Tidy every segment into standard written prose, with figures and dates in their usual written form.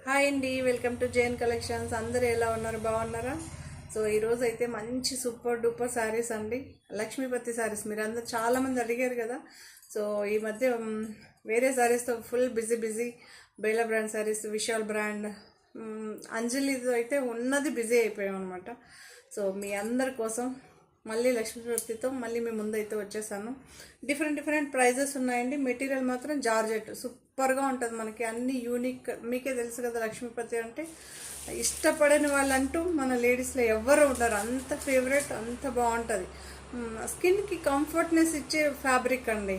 Hi అండి, welcome to Jain collections. అందరూ ఎలా ఉన్నారు? బాగున్నారా? సో ఈరోజు అయితే మంచి సూపర్ డూపర్ శారీస్ అండి, లక్ష్మీపతి శారీస్. మీరు అందరు చాలామంది అడిగారు కదా. సో ఈ మధ్య వేరే శారీస్తో full busy Bela brand saris, Vishal brand, అంజలితో అయితే ఉన్నది బిజీ అయిపోయాం అనమాట. సో మీ అందరి కోసం మళ్ళీ లక్ష్మీపతితో మళ్ళీ మీ ముందైతే వచ్చేసాను. డిఫరెంట్ ప్రైజెస్ ఉన్నాయండి. మెటీరియల్ మాత్రం జార్జెట్ సూపర్గా ఉంటుంది. మనకి అన్ని యూనిక్. మీకే తెలుసు కదా, లక్ష్మీపతి అంటే ఇష్టపడని వాళ్ళంటూ మన లేడీస్లో ఎవ్వరు ఉంటారు. అంత ఫేవరెట్, అంత బాగుంటుంది. స్కిన్కి కంఫర్ట్నెస్ ఇచ్చే ఫ్యాబ్రిక్ అండి.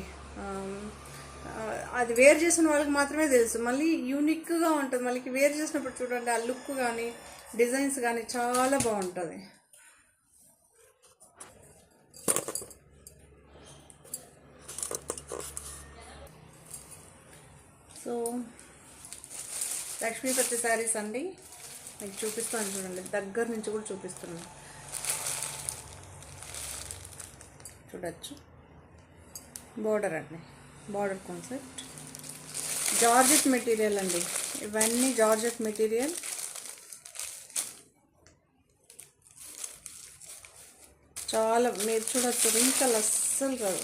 అది వేర్ చేసిన వాళ్ళకి మాత్రమే తెలుసు. మళ్ళీ యూనిక్గా ఉంటుంది. మళ్ళీ వేర్ చేసినప్పుడు చూడండి, ఆ లుక్ కానీ డిజైన్స్ కానీ చాలా బాగుంటుంది. సో లక్ష్మీపతి శారీస్ అండి, మీకు చూపిస్తాను చూడండి. దగ్గర నుంచి కూడా చూపిస్తున్నాను, చూడచ్చు. బార్డర్ అండి, బార్డర్ కాన్సెప్ట్ జార్జెట్ మెటీరియల్ అండి. ఇవన్నీ జార్జెట్ మెటీరియల్. చాలా మీరు చూడచ్చు, రింకల్ అస్సలు కాదు.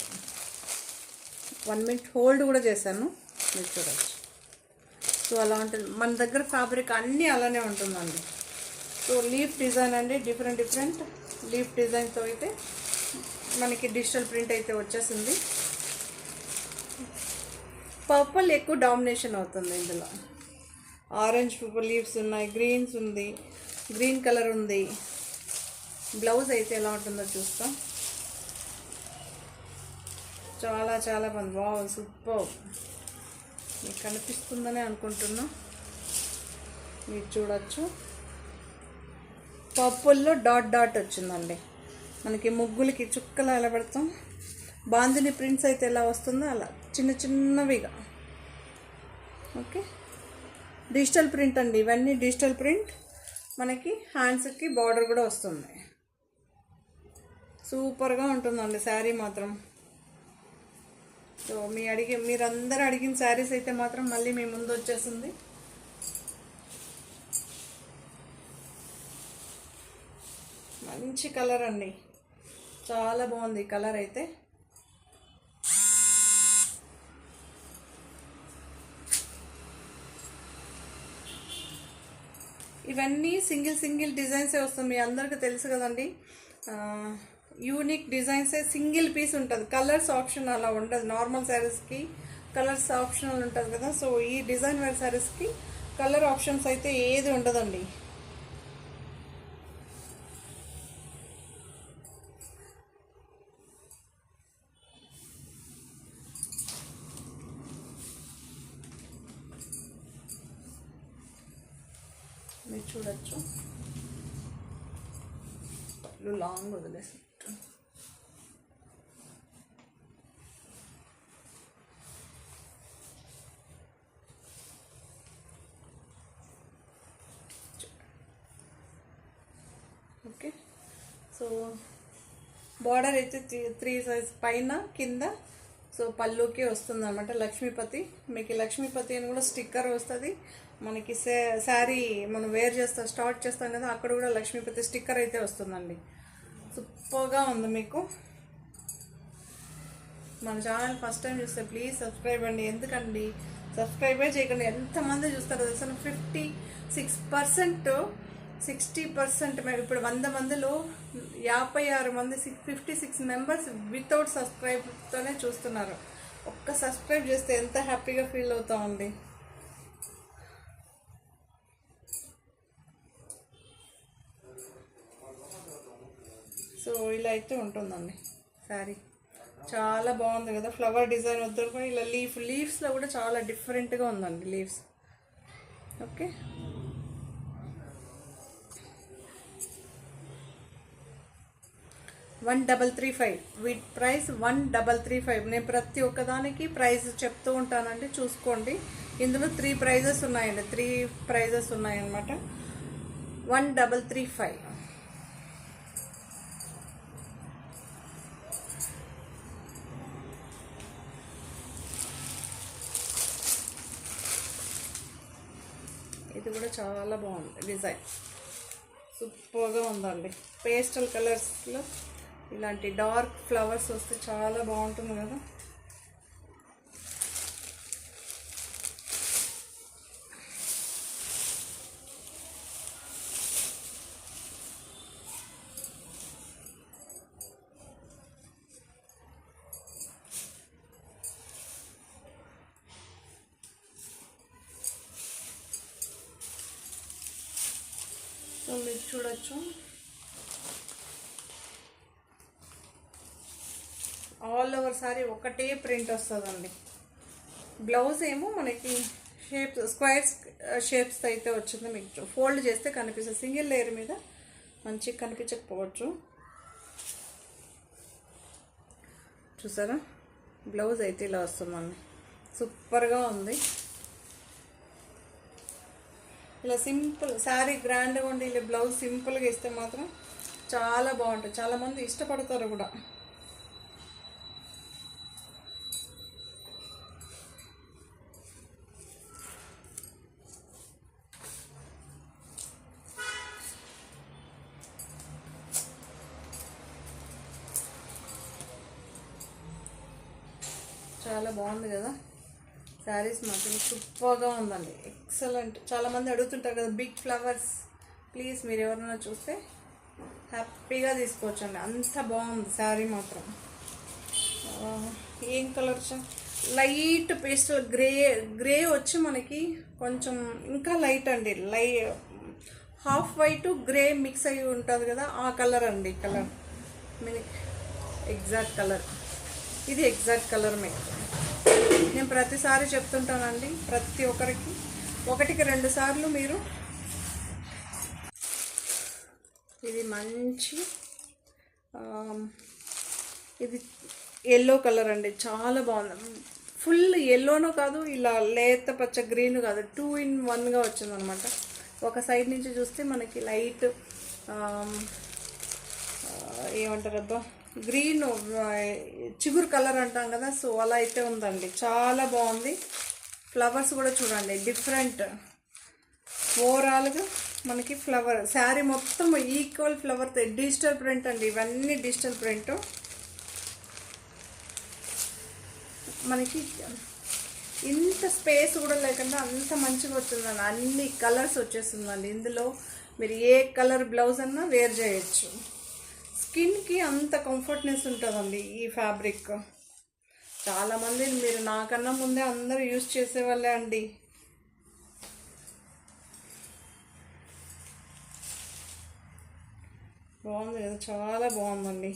1 మినిట్ హోల్డ్ కూడా చేశాను, మీరు చూడచ్చు. సో అలా ఉంటుంది మన దగ్గర. ఫ్యాబ్రిక్ అన్నీ అలానే ఉంటుందండి. సో లీఫ్ డిజైన్ అండి, డిఫరెంట్ లీఫ్ డిజైన్తో అయితే మనకి డిజిటల్ ప్రింట్ అయితే వచ్చేసింది. పర్పుల్ ఎక్కువ డామినేషన్ అవుతుంది ఇందులో. ఆరెంజ్ లీవ్స్ ఉన్నాయి, గ్రీన్స్ ఉంది, గ్రీన్ కలర్ ఉంది. బ్లౌజ్ అయితే ఎలా ఉంటుందో చూస్తాం. చాలా బాగుంది. Wow, super. మీకు కనిపిస్తుందని అనుకుంటున్నా, మీరు చూడచ్చు. పర్పుల్లో డాట్ వచ్చిందండి. మనకి ముగ్గులకి చుక్కలు ఎలా పెడతాం, బాందిని ప్రింట్స్ అయితే ఎలా వస్తుందో అలా చిన్నవిగా. ఓకే, డిజిటల్ ప్రింట్ అండి ఇవన్నీ. Digital print. మనకి హ్యాండ్స్కి బార్డర్ కూడా వస్తుంది. సూపర్గా ఉంటుందండి శారీ మాత్రం. సో మీరందరూ అడిగిన శారీస్ అయితే మాత్రం మళ్ళీ మీ ముందు వచ్చేసింది. మంచి కలర్ అండి, చాలా బాగుంది కలర్ అయితే. ఇవన్నీ సింగిల్ డిజైన్సే వస్తుంది. మీ అందరికీ తెలుసు కదండి, యూనిక్ డిజైన్సే. సింగిల్ పీస్ ఉంటుంది, కలర్స్ ఆప్షన్ అలా ఉండదు. నార్మల్ శారీస్కి కలర్స్ ఆప్షనల్ ఉంటుంది కదా. సో ఈ డిజైన్ వేర్ శారీస్కి కలర్ ఆప్షన్స్ అయితే ఏది ఉండదండి. మీరు చూడచ్చు, లాంగ్ వదిలేసి. ఓకే, సో బార్డర్ అయితే 3 సైజ్ పైన కింద. సో పళ్ళుకి వస్తుంది అనమాట లక్ష్మీపతి. మీకు లక్ష్మీపతి అని కూడా స్టిక్కర్ వస్తుంది. మనకి శారీ మనం వేర్ స్టార్ట్ చేస్తాం కదా, అక్కడ కూడా లక్ష్మీపతి స్టిక్కర్ అయితే వస్తుందండి. సూపర్గా ఉంది. మీకు మన ఛానల్ ఫస్ట్ టైం చూస్తే ప్లీజ్ సబ్స్క్రైబ్ అండి. ఎందుకండి సబ్స్క్రైబే చేయకండి. ఎంతమంది చూస్తారు అసలు? 60% మేము ఇప్పుడు 100 మందిలో 56 మంది 56 మెంబర్స్ వితౌట్ సబ్స్క్రైబ్తోనే చూస్తున్నారు. ఒక్క సబ్స్క్రైబ్ చేస్తే ఎంత హ్యాపీగా ఫీల్ అవుతామండి. సో ఇలా అయితే ఉంటుందండి శారీ. చాలా బాగుంది కదా, ఫ్లవర్ డిజైన్ వద్దు ఇలా లీవ్స్లో కూడా చాలా డిఫరెంట్గా ఉందండి లీవ్స్. ఓకే, 1335 వీటి ప్రైస్ 1335. నేను ప్రతి ఒక్కదానికి ప్రైస్ చెప్తూ ఉంటానండి, చూసుకోండి. ఇందులో 3 ప్రైజెస్ ఉన్నాయండి, 3 ప్రైజెస్ ఉన్నాయన్నమాట. 1335. ఇది కూడా చాలా బాగుంది డిజైన్, సూపర్గా ఉందండి. పేస్టల్ కలర్స్లో ఇలాంటి డార్క్ ఫ్లవర్స్ వస్తే చాలా బాగుంటుంది కదా. సో మీరు చూడొచ్చు, ఆల్ ఓవర్ సారీ ఒకటే ప్రింట్ వస్తుందండి. బ్లౌజ్ ఏమో మనకి షేప్స్ స్క్వేర్ షేప్స్ అయితే వచ్చింది. మీకు ఫోల్డ్ చేస్తే కనిపిస్తుంది, సింగిల్ లేయర్ మీద మంచిగా కనిపించకపోవచ్చు. చూసారా, బ్లౌజ్ అయితే ఇలా వస్తుందండి, సూపర్గా ఉంది. ఇలా సింపుల్ శారీ గ్రాండ్గా ఉండి ఇలా బ్లౌజ్ సింపుల్గా ఇస్తే మాత్రం చాలా బాగుంటుంది, చాలామంది ఇష్టపడతారు కూడా. చాలా బాగుంది కదా శారీస్, మాత్రం సూపర్గా ఉందండి, ఎక్సలెంట్. చాలామంది అడుగుతుంటారు కదా బిగ్ ఫ్లవర్స్, ప్లీజ్ మీరు ఎవరైనా చూస్తే హ్యాపీగా తీసుకోవచ్చండి, అంత బాగుంది శారీ మాత్రం. ఏం కలర్, లైట్ పేస్టల్ గ్రే వచ్చి మనకి కొంచెం ఇంకా లైట్ అండి, హాఫ్ వైట్ గ్రే మిక్స్ అయ్యి ఉంటుంది కదా, ఆ కలర్ అండి. కలర్ మీకు ఎగ్జాక్ట్ కలర్, ఇది ఎగ్జాక్ట్ కలర్. మీకు నేను ప్రతిసారి చెప్తుంటానండి, ప్రతి ఒక్కరికి 1-2 సార్లు మీరు. ఇది మంచి ఇది ఎల్లో కలర్ అండి, చాలా బాగుంది. ఫుల్ ఎల్లోనో కాదు, ఇలా లేత పచ్చ గ్రీన్ కాదు, 2 in 1గా వచ్చిందనమాట. ఒక సైడ్ నుంచి చూస్తే మనకి లైట్ ఏమంటారు అబ్బా, గ్రీన్ చిగురు కలర్ అంటాం కదా, సో అలా అయితే ఉందండి, చాలా బాగుంది. ఫ్లవర్స్ కూడా చూడండి డిఫరెంట్, ఓవరాల్గా మనకి ఫ్లవర్ శారీ మొత్తం ఈక్వల్ ఫ్లవర్, డిజిటల్ ప్రింట్ అండి, ఇవన్నీ డిజిటల్ ప్రింట్. మనకి ఇంత స్పేస్ కూడా లేకుండా అంత మంచిగా వచ్చిందండి, అన్ని కలర్స్ వచ్చేస్తుందండి. ఇందులో మీరు ఏ కలర్ బ్లౌజ్ అన్నా వేర్ చేయొచ్చు. స్కిన్కి అంత కంఫర్ట్నెస్ ఉంటుందండి ఈ ఫ్యాబ్రిక్. చాలామంది మీరు నాకన్నా ముందే అందరూ యూజ్ చేసేవాళ్ళే అండి. బాగుంది కదా, చాలా బాగుందండి.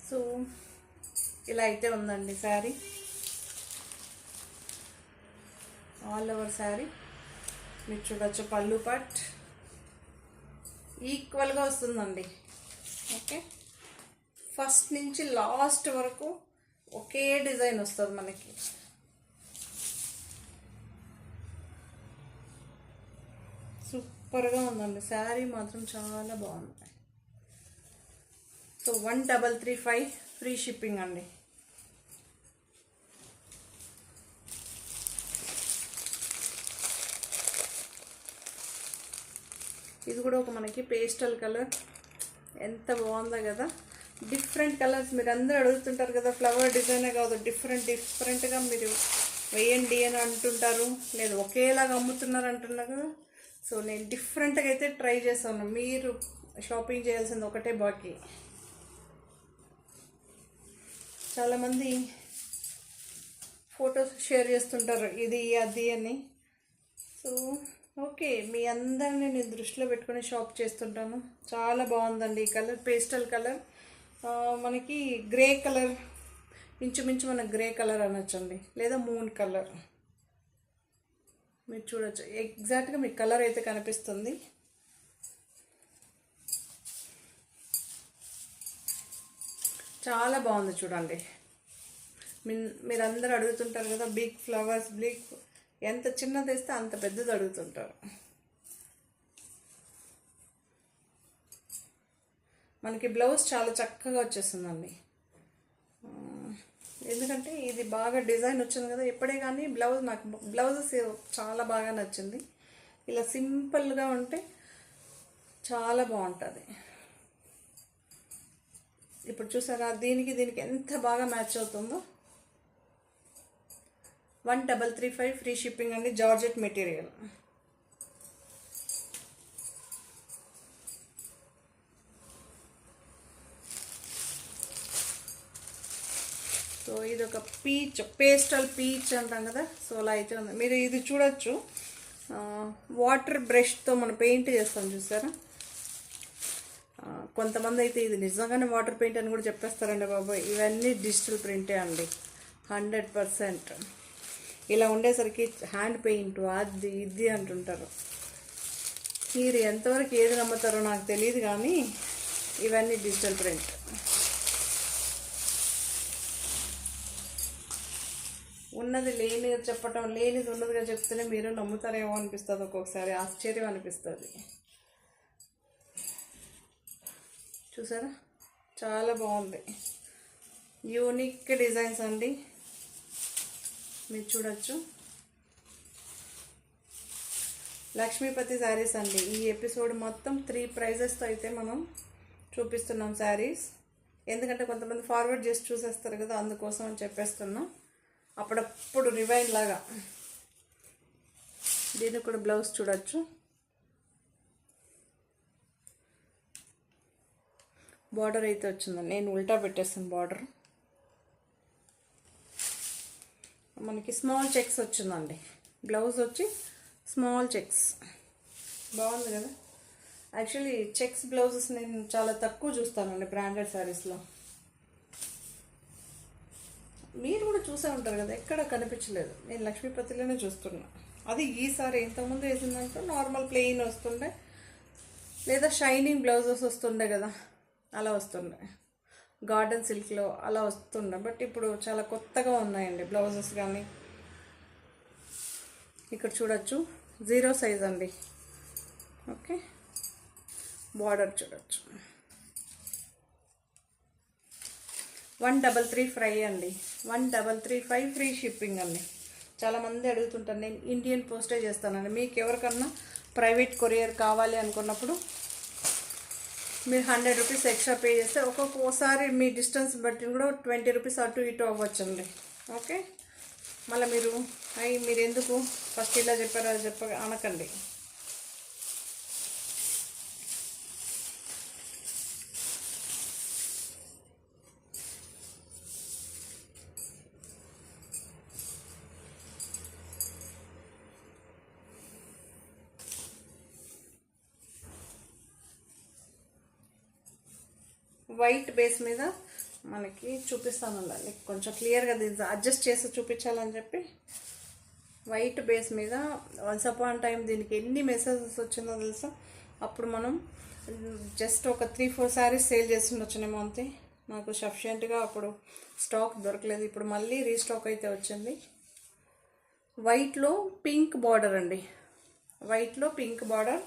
సో ఇలా అయితే ఉందండి శారీ, ఆల్ ఓవర్ శారీ. మీరు చూడొచ్చు, పళ్ళు పార్ట్ ఈక్వల్గా వస్తుందండి. ఓకే, ఫస్ట్ నుంచి లాస్ట్ వరకు ఒకే డిజైన్ వస్తుంది మనకి. సూపర్గా ఉందండి శారీ మాత్రం, చాలా బాగుంది. సో 1335 ఫ్రీ షిప్పింగ్ అండి. ఇది కూడా ఒక మనకి పేస్టల్ కలర్, ఎంత బాగుందో కదా. డిఫరెంట్ కలర్స్ మీరు అందరూ అడుగుతుంటారు కదా, ఫ్లవర్ డిజైనే కాదు డిఫరెంట్గా మీరు వేయండి అని అంటుంటారు, లేదు ఒకేలాగా అమ్ముతున్నారు అంటున్నారు కదా. సో నేను డిఫరెంట్గా అయితే ట్రై చేస్తాను. మీరు షాపింగ్ చేయాల్సింది ఒకటే బాకీ. చాలామంది ఫొటోస్ షేర్ చేస్తుంటారు ఇది అది అని. సో ఓకే, మీ అందరినీ నేను దృష్టిలో పెట్టుకొని షాప్ చేస్తుంటాను. చాలా బాగుందండి ఈ కలర్, పేస్టల్ కలర్. మనకి గ్రే కలర్, ఇంచుమించు మనకు గ్రే కలర్ అనొచ్చండి, లేదా మూన్ కలర్. మీరు చూడొచ్చు, ఎగ్జాక్ట్గా మీకు కలర్ అయితే కనిపిస్తుంది. చాలా బాగుంది చూడండి. మీరందరూ అడుగుతుంటారు కదా బిగ్ ఫ్లవర్స్, బిగ్ ఎంత చిన్నది వేస్తే అంత పెద్దది అడుగుతుంటారు. మనకి బ్లౌజ్ చాలా చక్కగా వచ్చేస్తుందండి. ఎందుకంటే ఇది బాగా డిజైన్ వచ్చింది కదా, ఎప్పుడే కానీ నాకు బ్లౌజెస్ చాలా బాగా నచ్చింది. ఇలా సింపుల్గా ఉంటే చాలా బాగుంటుంది. ఇప్పుడు చూసారా దీనికి ఎంత బాగా మ్యాచ్ అవుతుందో. 1335 ఫ్రీ షిప్పింగ్ అండి, జార్జెట్ మెటీరియల్. సో ఇది ఒక పీచ్, పేస్టల్ పీచ్ అంటాం కదా, సో అలా అయితే ఉంది. మీరు ఇది చూడొచ్చు, వాటర్ బ్రష్తో మనం పెయింట్ చేస్తాం చూసారా. కొంతమంది అయితే ఇది నిజంగానే వాటర్ పెయింట్ అని కూడా చెప్పేస్తారండి బాబాయ్. ఇవన్నీ డిజిటల్ ప్రింటే అండి 100%. ఇలా ఉండేసరికి హ్యాండ్ పెయింట్ అది ఇది అంటుంటారు. మీరు ఎంతవరకు ఏది నమ్ముతారో నాకు తెలియదు, కానీ ఇవన్నీ డిజిటల్ ప్రింట్. ఉన్నది లేని చెప్పటం, లేనిది ఉన్నదిగా చెప్తేనే మీరు నమ్ముతారేమో అనిపిస్తుంది, ఒక్కొక్కసారి ఆశ్చర్యం అనిపిస్తుంది. చూసారా చాలా బాగుంది, యూనిక్ డిజైన్స్ అండి, మీరు చూడొచ్చు. లక్ష్మీపతి శారీస్ అండి. ఈ ఎపిసోడ్ మొత్తం 3 ప్రైజెస్తో అయితే మనం చూపిస్తున్నాం శారీస్. ఎందుకంటే కొంతమంది ఫార్వర్డ్ చేసి చూసేస్తారు కదా, అందుకోసం అని చెప్పేస్తున్నాం. అప్పుడప్పుడు రివైండ్ లాగా. దీనికి కూడా బ్లౌజ్ చూడొచ్చు. బార్డర్ అయితే వచ్చిందండి, నేను ఉల్టా పెట్టేస్తాను బార్డర్. మనకి స్మాల్ చెక్స్ వచ్చిందండి, బ్లౌజ్ వచ్చి స్మాల్ చెక్స్. బాగుంది కదా. యాక్చువల్లీ చెక్స్ బ్లౌజెస్ నేను చాలా తక్కువ చూస్తానండి బ్రాండెడ్ శారీస్లో. మీరు కూడా చూసే ఉంటారు కదా, ఎక్కడ కనిపించలేదు. నేను లక్ష్మీపతిలోనే చూస్తున్నా. అది ఈసారి ఇంతకుముందు వేసిందంటే నార్మల్ ప్లెయిన్ వస్తుండే, లేదా షైనింగ్ బ్లౌజెస్ వస్తుండే కదా, అలా వస్తుండే. గార్డెన్ సిల్క్లో అలా వస్తుండే. బట్ ఇప్పుడు చాలా కొత్తగా ఉన్నాయండి బ్లౌజెస్ కానీ. ఇక్కడ చూడొచ్చు 0 సైజ్ అండి. ఓకే, బార్డర్ చూడొచ్చు. 1335 ఫ్రై అండి, 1335 ఫ్రీ షిప్పింగ్ అండి. చాలామంది అడుగుతుంటారు, నేను ఇండియన్ పోస్టే చేస్తానండి. మీకు ఎవరికన్నా ప్రైవేట్ కొరియర్ కావాలి అనుకున్నప్పుడు మీరు 100 రూపీస్ ఎక్స్ట్రా పే చేస్తే ఒక్కొక్కసారి మీ డిస్టెన్స్ బట్టి కూడా 20 రూపీస్ అటు ఇటు అవ్వచ్చండి. ఓకే, మళ్ళీ మీరు ఎందుకు ఫస్ట్ ఇలా చెప్పారో అది అనకండి. వైట్ బేస్ మీద మనకి చూపిస్తానండి, కొంచెం క్లియర్గా దీన్ని అడ్జస్ట్ చేసి చూపించాలని చెప్పి. వైట్ బేస్ మీద వన్స్ అపాన్ టైం దీనికి ఎన్ని మెసేజెస్ వచ్చిందో తెలుసా. అప్పుడు మనం జస్ట్ ఒక 3-4 శారీస్ సేల్ చేసిండొచ్చునేమో అంతే. నాకు సఫిషియెంట్గా అప్పుడు స్టాక్ దొరకలేదు. ఇప్పుడు మళ్ళీ రీస్టాక్ అయితే వచ్చింది. వైట్లో పింక్ బార్డర్ అండి, వైట్లో పింక్ బార్డర్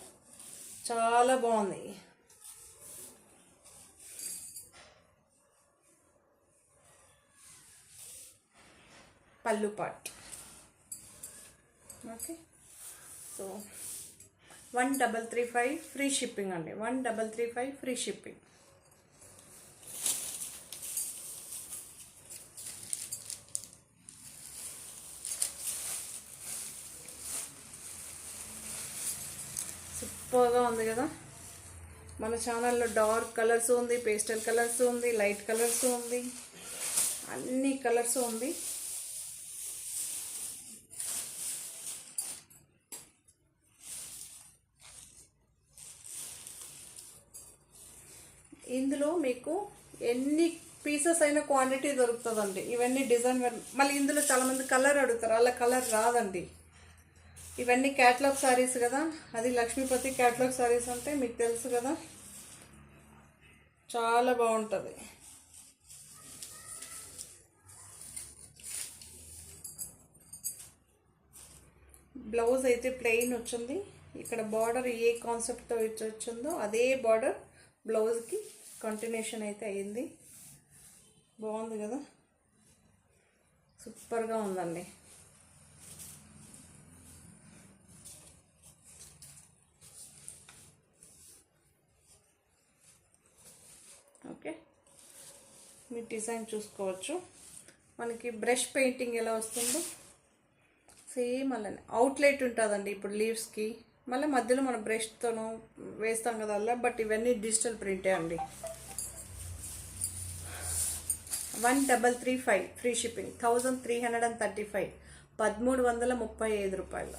చాలా బాగుంది. పళ్ళు part. Okay, so 1335 free shipping అండి, 1335 ఫ్రీ షిప్పింగ్. సూపర్గా ఉంది కదా. మన ఛానల్లో డార్క్ కలర్స్ ఉంది, పేస్టల్ కలర్స్ ఉంది, లైట్ కలర్స్ ఉంది, అన్ని కలర్స్ ఉంది. ఇందులో మీకు ఎన్ని పీసెస్ అయినా క్వాంటిటీ దొరుకుతుందండి. ఇవన్నీ డిజైన్ మళ్ళీ ఇందులో చాలామంది కలర్ అడుగుతారు, అలా కలర్ రాదండి. ఇవన్నీ క్యాటలాగ్ శారీస్ కదా, అది లక్ష్మీపతి క్యాటలాగ్ శారీస్ అంటే మీకు తెలుసు కదా, చాలా బాగుంటుంది. బ్లౌజ్ అయితే ప్లెయిన్ వచ్చింది. ఇక్కడ బార్డర్ ఏ కాన్సెప్ట్తో వచ్చిందో అదే బార్డర్ బ్లౌజ్కి కంటిన్యూషన్ అయితే అయ్యింది. బాగుంది కదా, సూపర్గా ఉందండి. ఓకే, మీ డిజైన్ చూసుకోవచ్చు. మనకి బ్రష్ పెయింటింగ్ ఎలా వస్తుందో సేమ్ అలానే అవుట్లెట్ ఉంటుందండి ఇప్పుడు లీవ్స్కి. మళ్ళీ మధ్యలో మనం బ్రష్తోనూ వేస్తాం కదా అలా, బట్ ఇవన్నీ డిజిటల్ ప్రింటే అండి. 1335 ఫ్రీ షిప్పింగ్, 1335, 1335 రూపాయలు.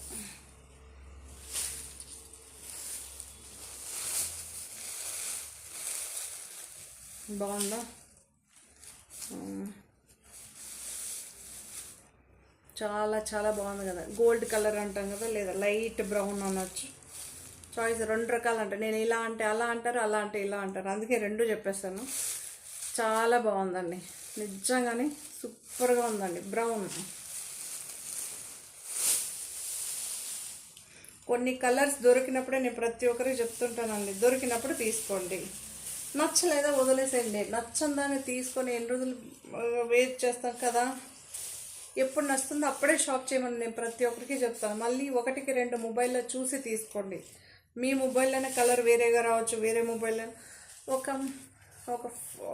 బాగుందా? చాలా చాలా బాగుంది కదా. గోల్డ్ కలర్ అంటాం కదా, లేదా లైట్ బ్రౌన్ అనొచ్చు. చాయిస్ 2 రకాలు అంటారు. నేను ఇలా అంటే అలా అంటారు, అలా అంటే ఇలా అంటారు, అందుకే 2 చెప్పేస్తాను. చాలా బాగుందండి, నిజంగానే సూపర్గా ఉందండి. బ్రౌన్ కొన్ని కలర్స్ దొరికినప్పుడే నేను ప్రతి ఒక్కరికి చెప్తుంటానండి, దొరికినప్పుడు తీసుకోండి, నచ్చలేదా వదిలేసేయండి. నచ్చని దాన్ని తీసుకొని ఎన్ని రోజులు వెయిట్ చేస్తాం కదా. ఎప్పుడు నచ్చుతుందో అప్పుడే షాప్ చేయమని నేను ప్రతి ఒక్కరికి చెప్తాను. మళ్ళీ 1-2 మొబైల్లో చూసి తీసుకోండి. మీ మొబైల్లోనే కలర్ వేరేగా రావచ్చు, వేరే మొబైల్లో ఒక ఒక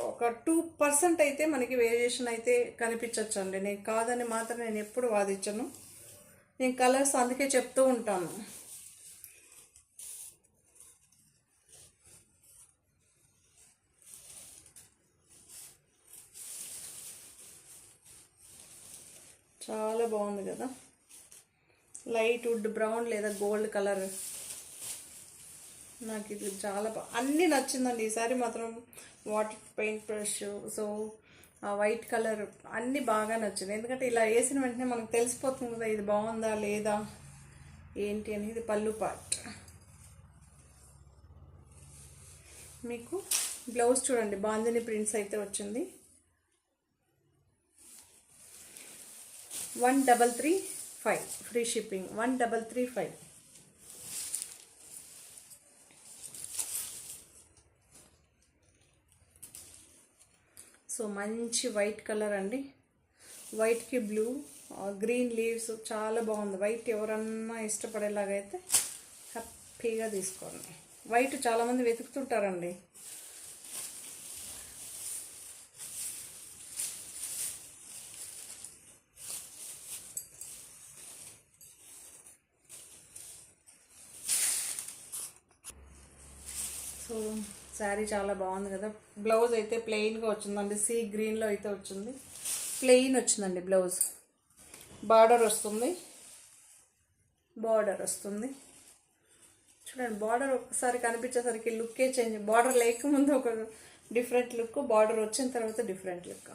ఒక 2% అయితే మనకి వేరియేషన్ అయితే కనిపించవచ్చు అండి. నేను కాదని మాత్రం నేను ఎప్పుడు వాదించను. నేను కలర్స్ అందుకే చెప్తూ ఉంటాను. చాలా బాగుంది కదా, లైట్ వుడ్ బ్రౌన్ లేదా గోల్డ్ కలర్. నాకు ఇది చాలా అన్నీ నచ్చిందండి. ఈసారి మాత్రం water paint brush, so white colour అన్నీ బాగా నచ్చింది. ఎందుకంటే ఇలా వేసిన వెంటనే మనకు తెలిసిపోతుంది కదా ఇది బాగుందా లేదా ఏంటి అని. ఇది పళ్ళు పార్ట్. మీకు బ్లౌజ్ చూడండి, బాందిని ప్రింట్స్ అయితే వచ్చింది. 1335 ఫ్రీ షిప్పింగ్, 1335. సో మంచి వైట్ కలర్ అండి, వైట్కి బ్లూ, గ్రీన్ లీవ్స్, చాలా బాగుంది. వైట్ ఎవరన్నా ఇష్టపడేలాగైతే హ్యాపీగా తీసుకోండి. వైట్ చాలామంది వెతుకుతుంటారండి. సో శారీ చాలా బాగుంది కదా. బ్లౌజ్ అయితే ప్లెయిన్గా వచ్చిందండి, సీ గ్రీన్లో అయితే వచ్చింది. ప్లెయిన్ వచ్చిందండి బ్లౌజ్. బార్డర్ వస్తుంది, బార్డర్ వస్తుంది. చూడండి, బార్డర్ ఒకసారి కనిపించేసరికి లుక్కే చేంజ్. బార్డర్ లేకముందు ఒక డిఫరెంట్ లుక్, బార్డర్ వచ్చిన తర్వాత different look.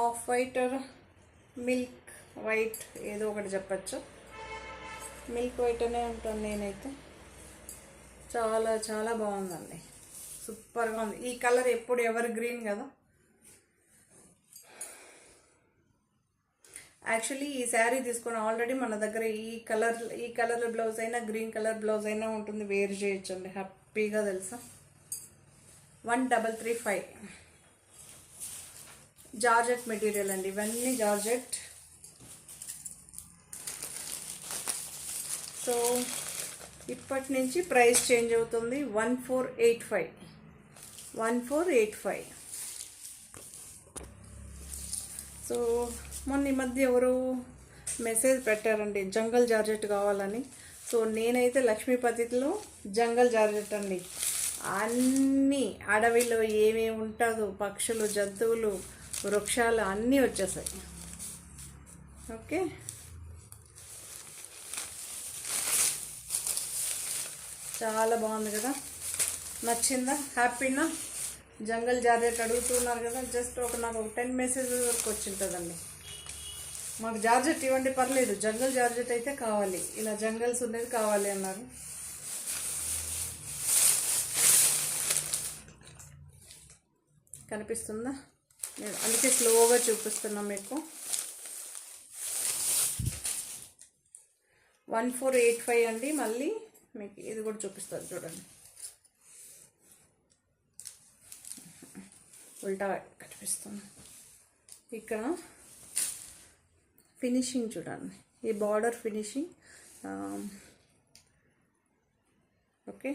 Off white, milk white, ఏదో ఒకటి చెప్పచ్చు. మిల్క్ వైట్ అనే ఉంటాను నేనైతే. చాలా చాలా బాగుందండి, సూపర్గా ఉంది. ఈ కలర్ ఎప్పుడు ఎవర్ గ్రీన్ కదా. యాక్చువల్లీ ఈ శారీ తీసుకొని ఆల్రెడీ మన దగ్గర ఈ కలర్ బ్లౌజ్ అయినా గ్రీన్ కలర్ బ్లౌజ్ అయినా ఉంటుంది, వేర్ చేయొచ్చండి హ్యాపీగా, తెలుసా. 1335 జార్జెట్ మెటీరియల్ అండి, ఇవన్నీ జార్జెట్. సో ఇప్పటి నుంచి ప్రైస్ చేంజ్ అవుతుంది. 1485. సో మొన్న ఈ మధ్య ఎవరో మెసేజ్ పెట్టారండి జంగల్ జార్జెట్ కావాలని. సో నేనైతే లక్ష్మీపతిలో జంగల్ జార్జెట్ అండి. అన్నీ అడవిలో ఏమేమి ఉంటుందో, పక్షులు, జంతువులు, వృక్షాలు అన్నీ వచ్చేసాయి. ఓకే, చాలా బాగుంది కదా. నచ్చిందా? హ్యాపీనా? జంగల్ జార్జెట్ అడుగుతున్నారు కదా, జస్ట్ నాకు 10 మెసేజెస్ వరకు వచ్చింటుందండి. మాకు జార్జెట్ ఇవ్వండి పర్లేదు, జంగల్ జార్జెట్ అయితే కావాలి, ఇలా జంగల్స్ ఉండేది కావాలి అన్నారు. కనిపిస్తుందా? నేను అందుకే స్లోగా చూపిస్తున్నా మీకు. 1485 అండి. మళ్ళీ మీకు ఇది కూడా చూపిస్తారు చూడండి, ఉల్టా కనిపిస్తుంది. ఇక్కడ ఫినిషింగ్ చూడండి, ఈ బార్డర్ ఫినిషింగ్. ఓకే,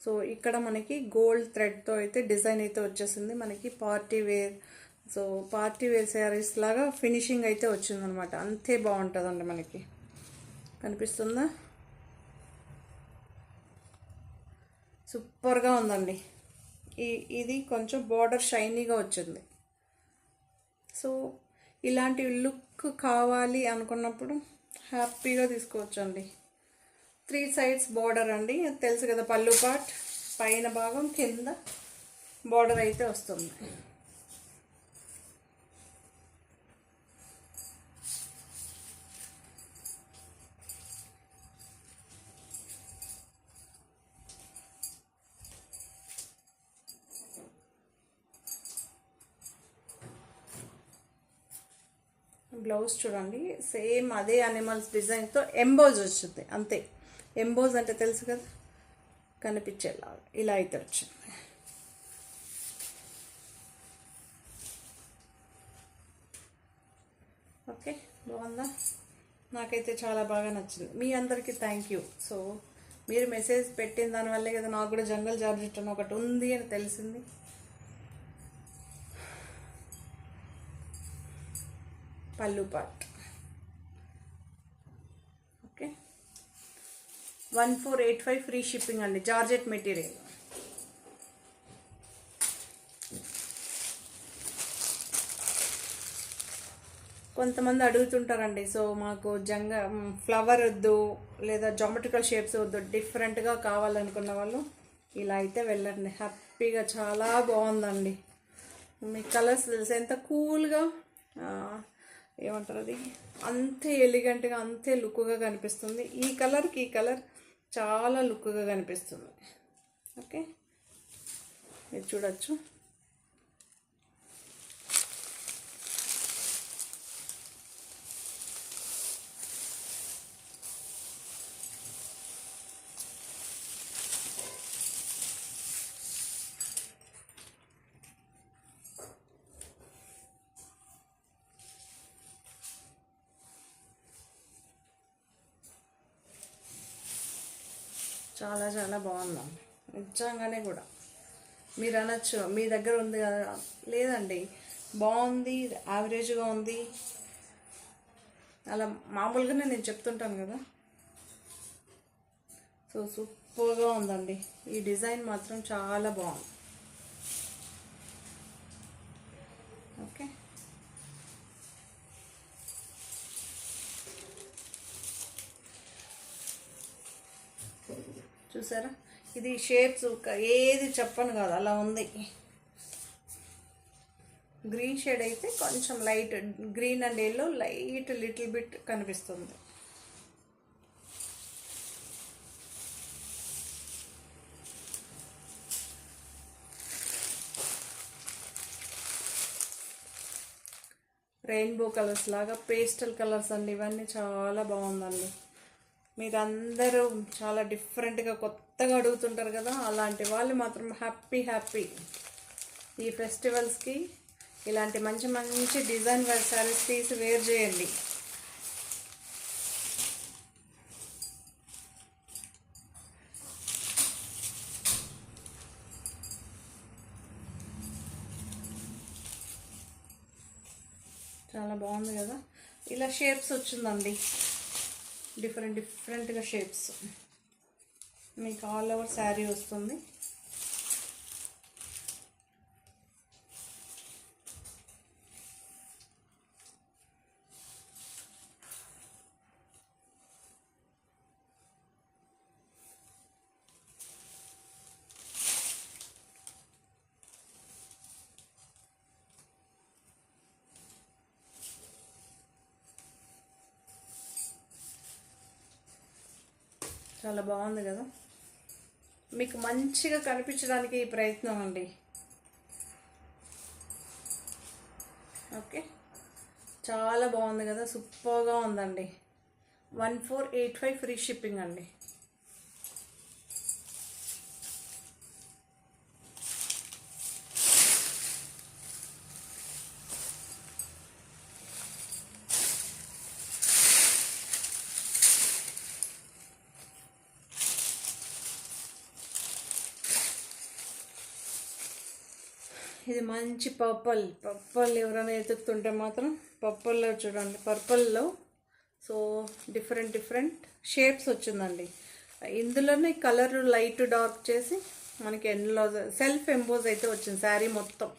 సో ఇక్కడ మనకి గోల్డ్ థ్రెడ్తో అయితే డిజైన్ అయితే వచ్చేసింది మనకి. Party wear, so party wear saris లాగా ఫినిషింగ్ అయితే వచ్చిందనమాట. అంతే బాగుంటుందండి మనకి. కనిపిస్తుందా? సూపర్గా ఉందండి. ఇది కొంచెం బార్డర్ షైనీగా వచ్చింది. సో ఇలాంటి లుక్ కావాలి అనుకున్నప్పుడు హ్యాపీగా తీసుకోవచ్చండి. 3 సైడ్స్ బార్డర్ అండి, తెలుసు కదా. పళ్ళు పార్ట్, పైన భాగం, కింద బార్డర్ అయితే వస్తుంది. బ్లౌజ్ చూడండి, సేమ్ అదే అనిమల్స్ డిజైన్తో ఎంబోజ్ వచ్చింది అంతే. ఎంబోజ్ అంటే తెలుసు కదా, కనిపించేలాగా ఇలా అయితే వచ్చింది. ఓకే, బాగుందా? నాకైతే చాలా బాగా నచ్చింది. మీ అందరికీ థ్యాంక్ యూ. సో మీరు మెసేజ్ పెట్టిన దానివల్లే కదా నాకు కూడా జంగల్ జార్జెట్ అని ఒకటి ఉంది అని తెలిసింది. పళ్ళు పార్ట్. ఓకే, 1485 ఫ్రీ షిప్పింగ్ అండి. Georgette material. కొంతమంది అడుగుతుంటారండి, సో మాకు ఫ్లవర్ వద్దు లేదా జామెట్రికల్ షేప్స్ వద్దు, డిఫరెంట్గా కావాలనుకున్న వాళ్ళు ఇలా అయితే వెళ్ళండి హ్యాపీగా. చాలా బాగుందండి. మీ కలర్స్ తెలుసు ఎంత కూల్గా, ఏమంటారు అది, అంతే ఎలిగెంట్గా, అంతే లుక్గా కనిపిస్తుంది. ఈ కలర్కి ఈ కలర్ చాలా లుక్గా కనిపిస్తుంది. ఓకే, మీరు చూడొచ్చు. చాలా చాలా బాగుందండి నిజంగానే కూడా. మీరు అనొచ్చు మీ దగ్గర ఉంది కదా, లేదండి, బాగుంది, యావరేజ్గా ఉంది, అలా మామూలుగానే నేను చెప్తుంటాను కదా. సో సూపర్గా ఉందండి. ఈ డిజైన్ మాత్రం చాలా బాగుంది. ఓకే, చూసారా? ఇది షేప్స్ ఏది చెప్పను కాదు, అలా ఉంది. గ్రీన్ షేడ్ అయితే కొంచెం light green and yellow light little bit కనిపిస్తుంది. రెయిన్బో కలర్స్ లాగా పేస్టల్ కలర్స్ అండి, ఇవన్నీ చాలా బాగుందండి. మీరందరూ చాలా డిఫరెంట్గా కొత్తగా అడుగుతుంటారు కదా, అలాంటి వాళ్ళు మాత్రం హ్యాపీ ఈ ఫెస్టివల్స్కి ఇలాంటి మంచి మంచి డిజైన్ వేర్ శారీస్ తీసి వేర్ చేయండి. చాలా బాగుంది కదా. ఇలా షేప్స్ వచ్చిందండి, డిఫరెంట్గా షేప్స్. మీకు ఆల్ ఓవర్ శారీ వస్తుంది. చాలా బాగుంది కదా. మీకు మంచిగా కనిపించడానికి ఈ ప్రయత్నం అండి. ఓకే, చాలా బాగుంది కదా, సూపర్గా ఉందండి. 1485 ఫ్రీ షిప్పింగ్ అండి. ఇది మంచి పర్పుల్ ఎవరైనా ఎతుకుతుంటే మాత్రం పర్పుల్లో చూడండి, పర్పుల్లో సో డిఫరెంట్ షేప్స్ వచ్చిందండి. ఇందులోనే కలర్ లైట్ డార్క్ చేసి మనకి ఎండ్లో సెల్ఫ్ ఎంబోజ్ అయితే వచ్చింది. శారీ మొత్తం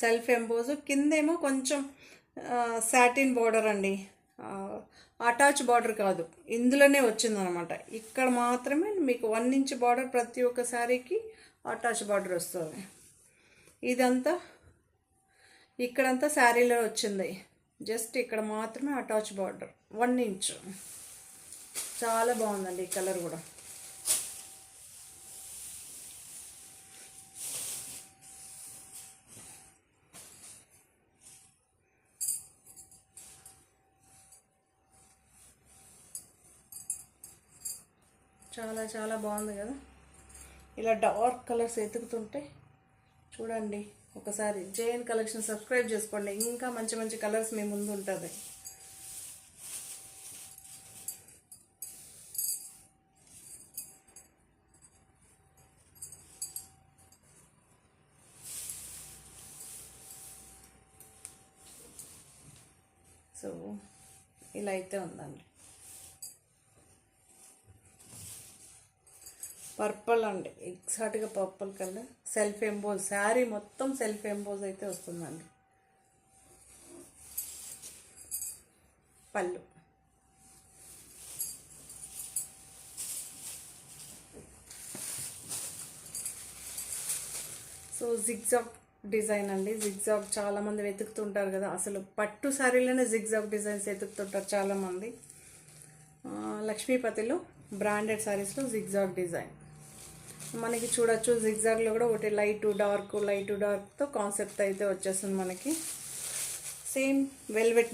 సెల్ఫ్ ఎంబోజ్, కిందేమో కొంచెం సాటిన్ బార్డర్ అండి, అటాచ్ బార్డర్ కాదు, ఇందులోనే వచ్చిందనమాట. ఇక్కడ మాత్రమే మీకు 1 ఇంచ్ బార్డర్, ప్రతి ఒక్క శారీకి అటాచ్ బార్డర్ వస్తుంది. ఇదంతా ఇక్కడంతా శారీలో వచ్చింది, జస్ట్ ఇక్కడ మాత్రమే అటాచ్ బార్డర్ 1 ఇంచ్. చాలా బాగుందండి ఈ కలర్ కూడా. చాలా బాగుంది కదా. ఇలా డార్క్ కలర్స్ ఎతుకుతుంటే చూడండి ఒకసారి జేఎన్ కలెక్షన్ సబ్స్క్రైబ్ చేసుకోండి, ఇంకా మంచి కలర్స్ మీ ముందు ఉంటుంది. సో ఇలా అయితే ఉందండి. పర్పుల్ అండి, ఎగ్జాక్ట్గా purple colour, self emboss, sari మొత్తం సెల్ఫ్ ఎంబోజ్ అయితే వస్తుందండి. పళ్ళు సో జిగ్జాగ్ డిజైన్ అండి. జిగ్జాగ్ చాలామంది వెతుకుతుంటారు కదా, అసలు పట్టు శారీలోనే జిగ్జాగ్ డిజైన్స్ వెతుకుతుంటారు చాలామంది. లక్ష్మీపతిలో బ్రాండెడ్ శారీస్లో జిగ్జాగ్ డిజైన్ మనకి చూడొచ్చు. జిగ్జాగ్లో కూడా ఒకటి లైట్ డార్క్తో కాన్సెప్ట్ అయితే వచ్చేస్తుంది మనకి. సేమ్ వెల్వెట్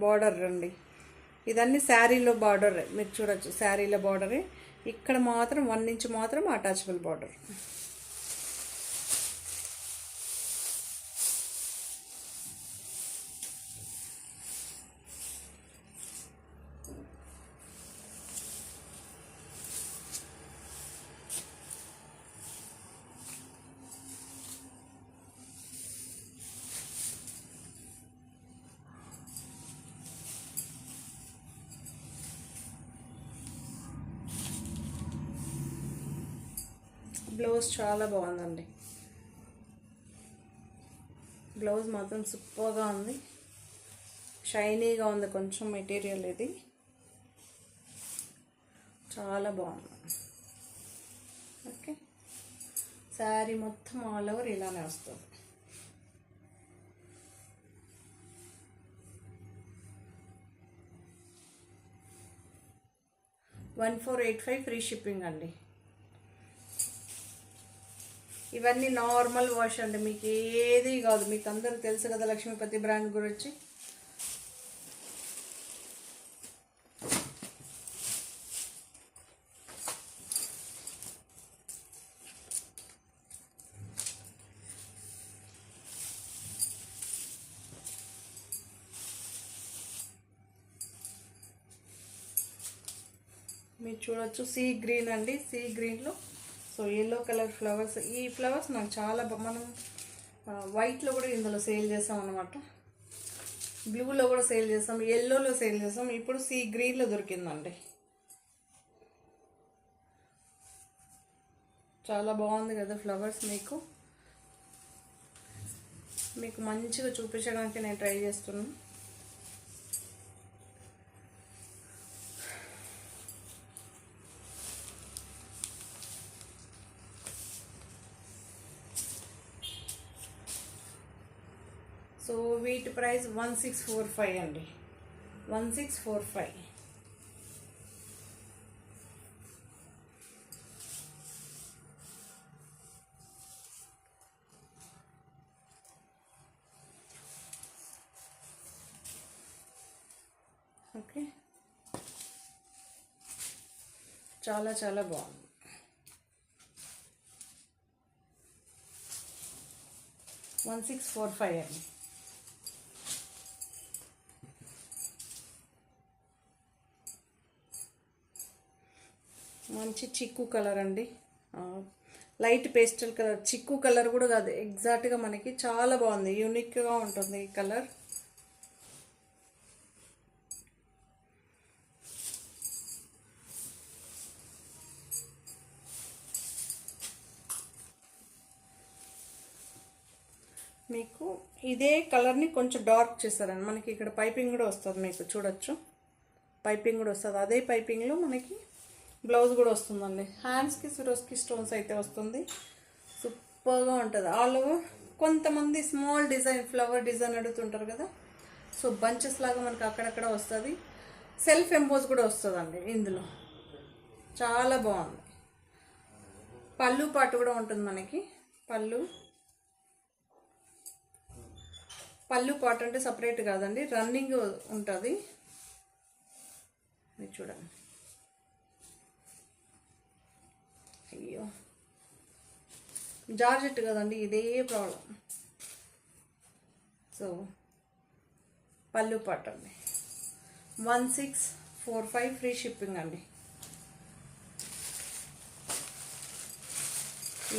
బార్డర్ అండి, ఇదన్నీ శారీలో బార్డర్ మీరు చూడొచ్చు, శారీలో బార్డరే. ఇక్కడ మాత్రం 1 ఇంచ్ మాత్రం అటాచబుల్ బార్డర్. బ్లౌజ్ చాలా బాగుందండి, బ్లౌజ్ మాత్రం సూపర్గా ఉంది, షైనీగా ఉంది, కొంచెం మెటీరియల్ ఇది చాలా బాగుంది. ఓకే, శారీ మొత్తం ఆల్ ఓవర్ ఇలానే వస్తుంది. $1485 ఫ్రీ షిప్పింగ్ అండి. ఇవన్నీ నార్మల్ వాష్ అండి, మీకు ఏది కాదు. మీకు అందరూ తెలుసు కదా లక్ష్మీపతి బ్రాండ్ గురించి. మీరు చూడొచ్చు సీ గ్రీన్ అండి, సీ గ్రీన్లో సో ఎల్లో కలర్ ఫ్లవర్స్. ఈ ఫ్లవర్స్ నాకు చాలా మనం వైట్లో కూడా ఇందులో సేల్ చేస్తాం అనమాట, బ్లూలో కూడా సేల్ చేస్తాం, ఎల్లోలో సేల్ చేస్తాం. ఇప్పుడు సీ గ్రీన్లో దొరికిందండి, చాలా బాగుంది కదా ఫ్లవర్స్. మీకు మంచిగా చూపించడానికి నేను ట్రై చేస్తున్నాను. సో వీటి ప్రైస్ 1645 అండి, 1645. ఓకే, చాలా చాలా బాగుంది. $1645 అండి. మంచి చిక్కు కలర్ అండి, లైట్ పేస్టల్ కలర్, చిక్కు కలర్ కూడా కాదు, ఎగ్జాక్ట్గా మనకి చాలా బాగుంది, యూనిక్గా ఉంటుంది ఈ కలర్. మీకు ఇదే కలర్ని కొంచెం డార్క్ చేస్తారండి. మనకి ఇక్కడ పైపింగ్ కూడా వస్తుంది, మీకు చూడొచ్చు పైపింగ్ కూడా వస్తుంది. అదే పైపింగ్లో మనకి బ్లౌజ్ కూడా వస్తుందండి. హ్యాండ్స్కి సిరోస్కి స్టోన్స్ అయితే వస్తుంది, సూపర్గా ఉంటుంది ఆల్ ఓవర్. కొంతమంది స్మాల్ డిజైన్, ఫ్లవర్ డిజైన్ అడుగుతుంటారు కదా, సో బంచెస్ లాగా మనకి అక్కడక్కడ వస్తుంది. సెల్ఫ్ ఎంబోజ్ కూడా వస్తుందండి ఇందులో, చాలా బాగుంది. పళ్ళు పాటు కూడా ఉంటుంది మనకి. పళ్ళు పాటు అంటే సపరేట్ కాదండి, రన్నింగ్ ఉంటుంది. ఇది చూడండి, అయ్యో జార్జెట్ కదండి, ఇదే ప్రాబ్లం. సో పళ్ళు పాటు అండి, 1645 ఫ్రీ షిప్పింగ్ అండి.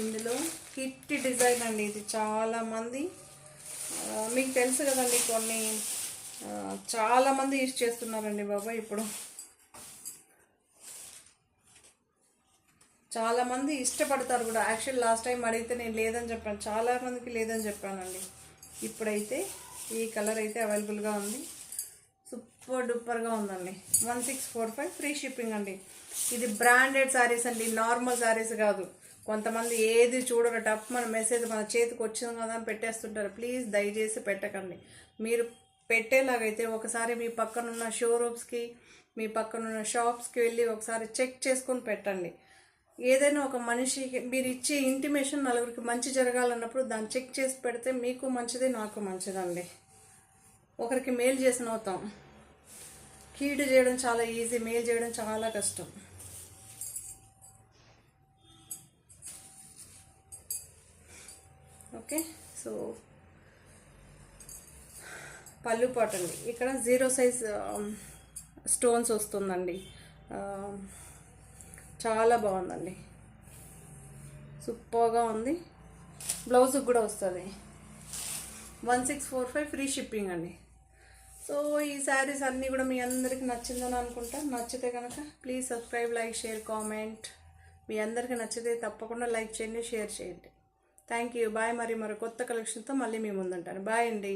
ఇందులో కిట్టి డిజైన్ అండి, ఇది చాలామంది మీకు తెలుసు కదండి, కొన్ని చాలామంది యూజ్ చేస్తున్నారండి బాబా. ఇప్పుడు చాలామంది ఇష్టపడతారు కూడా. యాక్చువల్ లాస్ట్ టైం అడిగితే నేను లేదని చెప్పాను, చాలామందికి లేదని చెప్పానండి. ఇప్పుడైతే ఈ కలర్ అయితే అవైలబుల్గా ఉంది, సూపర్ డూపర్గా ఉందండి. 1645 ఫ్రీ షిప్పింగ్ అండి. ఇది బ్రాండెడ్ శారీస్ అండి, నార్మల్ శారీస్ కాదు. కొంతమంది ఏది చూడరు, టప్ మన మెసేజ్ మన చేతికి వచ్చింది కదా అని పెట్టేస్తుంటారు. ప్లీజ్ దయచేసి పెట్టకండి. మీరు పెట్టేలాగైతే ఒకసారి మీ పక్కనున్న షోరూమ్స్కి, మీ పక్కనున్న షాప్స్కి వెళ్ళి ఒకసారి చెక్ చేసుకొని పెట్టండి. ఏదైనా ఒక మనిషికి మీరు ఇచ్చే ఇంటిమేషన్ నలుగురికి మంచి జరగాలన్నప్పుడు దాన్ని చెక్ చేసి పెడితే మీకు మంచిది, నాకు మంచిదండి. ఒకరికి మేలు చేసిన అవుతాం. కీడు చేయడం చాలా ఈజీ, మేలు చేయడం చాలా కష్టం. ఓకే, సో పళ్ళు పాటు అండి. ఇక్కడ 0 సైజ్ స్టోన్స్ వస్తుందండి, చాలా బాగుందండి, సూపర్గా ఉంది. బ్లౌజ్కి కూడా వస్తుంది. 1645 ఫ్రీ షిప్పింగ్ అండి. సో ఈ శారీస్ అన్నీ కూడా మీ అందరికీ నచ్చిందని అనుకుంటా. నచ్చితే కనుక please subscribe, like, share, comment. మీ అందరికీ నచ్చితే తప్పకుండా లైక్ చేయండి, షేర్ చేయండి. Thank you, bye. మరో కొత్త కలెక్షన్తో మళ్ళీ మీ ముందుంటాను. బాయ్ అండి.